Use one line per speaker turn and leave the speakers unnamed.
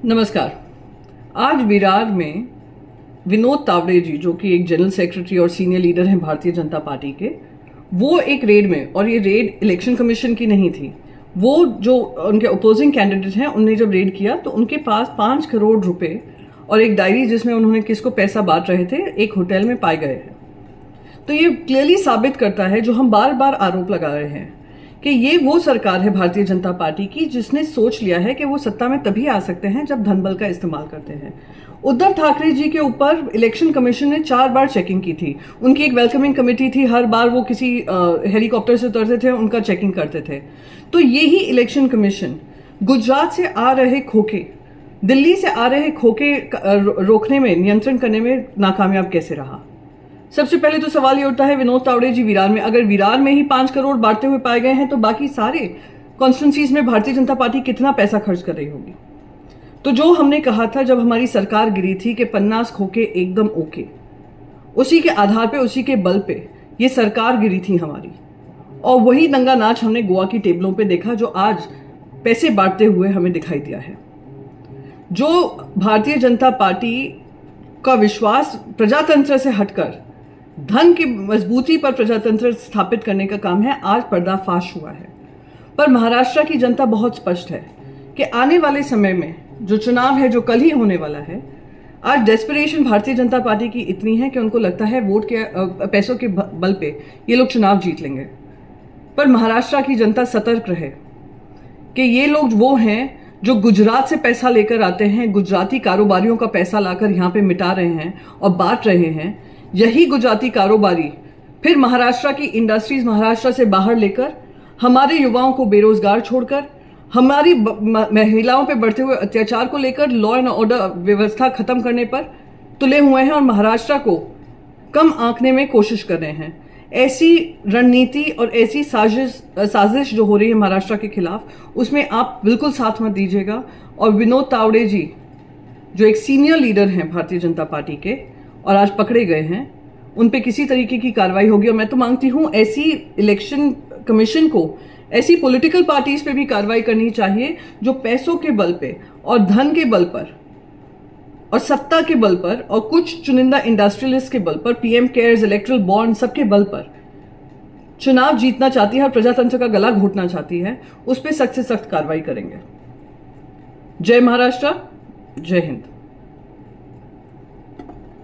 नमस्कार। आज विरार में विनोद तावड़े जी, जो कि एक जनरल सेक्रेटरी और सीनियर लीडर हैं भारतीय जनता पार्टी के, वो एक रेड में, और ये रेड इलेक्शन कमीशन की नहीं थी, वो जो उनके अपोजिंग कैंडिडेट हैं उनने जब रेड किया तो उनके पास 5 करोड़ रुपए और एक डायरी जिसमें उन्होंने किसको पैसा बांट रहे थे एक होटल में पाए गए हैं। तो ये क्लियरली साबित करता है जो हम बार बार आरोप लगा रहे हैं कि ये वो सरकार है भारतीय जनता पार्टी की जिसने सोच लिया है कि वो सत्ता में तभी आ सकते हैं जब धन बल का इस्तेमाल करते हैं। उद्धव ठाकरे जी के ऊपर इलेक्शन कमीशन ने 4 बार चेकिंग की थी। उनकी एक वेलकमिंग कमेटी थी, हर बार वो किसी हेलीकॉप्टर से उतरते थे, उनका चेकिंग करते थे। तो यही इलेक्शन कमीशन गुजरात से आ रहे खोखे, दिल्ली से आ रहे खोखे रोकने में, नियंत्रण करने में नाकामयाब कैसे रहा? सबसे पहले तो सवाल ये उठता है विनोद तावड़े जी विरार में, अगर विरार में ही 5 करोड़ बांटते हुए पाए गए हैं तो बाकी सारे कॉन्स्टिट्यूंसीज में भारतीय जनता पार्टी कितना पैसा खर्च कर रही होगी? तो जो हमने कहा था जब हमारी सरकार गिरी थी कि 50 खोखे एकदम ओके, उसी के आधार पे, उसी के बल पे ये सरकार गिरी थी हमारी, और वही दंगा नाच हमने गोवा की टेबलों पे देखा जो आज पैसे बांटते हुए हमें दिखाई दिया है। जो भारतीय जनता पार्टी का विश्वास प्रजातंत्र से हटकर धन की मजबूती पर प्रजातंत्र स्थापित करने का काम है, आज पर्दाफाश हुआ है। पर महाराष्ट्र की जनता बहुत स्पष्ट है कि आने वाले समय में जो चुनाव है, जो कल ही होने वाला है, आज डेस्परेशन भारतीय जनता पार्टी की इतनी है कि उनको लगता है वोट के पैसों के बल पे ये लोग चुनाव जीत लेंगे। पर महाराष्ट्र की जनता सतर्क रहे कि ये लोग वो हैं जो गुजरात से पैसा लेकर आते हैं, गुजराती कारोबारियों का पैसा लाकर यहाँ पे मिटा रहे हैं और बांट रहे हैं। यही गुजराती कारोबारी फिर महाराष्ट्र की इंडस्ट्रीज महाराष्ट्र से बाहर लेकर हमारे युवाओं को बेरोजगार छोड़कर, हमारी महिलाओं पे बढ़ते हुए अत्याचार को लेकर लॉ एंड ऑर्डर व्यवस्था खत्म करने पर तुले हुए हैं और महाराष्ट्र को कम आंकने में कोशिश कर रहे हैं। ऐसी रणनीति और ऐसी साजिश जो हो रही है महाराष्ट्र के खिलाफ, उसमें आप बिल्कुल साथ मत दीजिएगा। और विनोद तावड़े जी जो एक सीनियर लीडर हैं भारतीय जनता पार्टी के और आज पकड़े गए हैं, उन पे किसी तरीके की कार्रवाई होगी। और मैं तो मांगती हूं ऐसी इलेक्शन कमीशन को, ऐसी पॉलिटिकल पार्टीज पे भी कार्रवाई करनी चाहिए जो पैसों के बल पे और धन के बल पर और सत्ता के बल पर और कुछ चुनिंदा इंडस्ट्रियलिस्ट के बल पर, पीएम केयर्स, इलेक्ट्रल बॉन्ड, सबके बल पर चुनाव जीतना चाहती है और प्रजातंत्र का गला घोटना चाहती है, उस पर सख्त से सख्त कार्रवाई करेंगे। जय महाराष्ट्र, जय हिंद।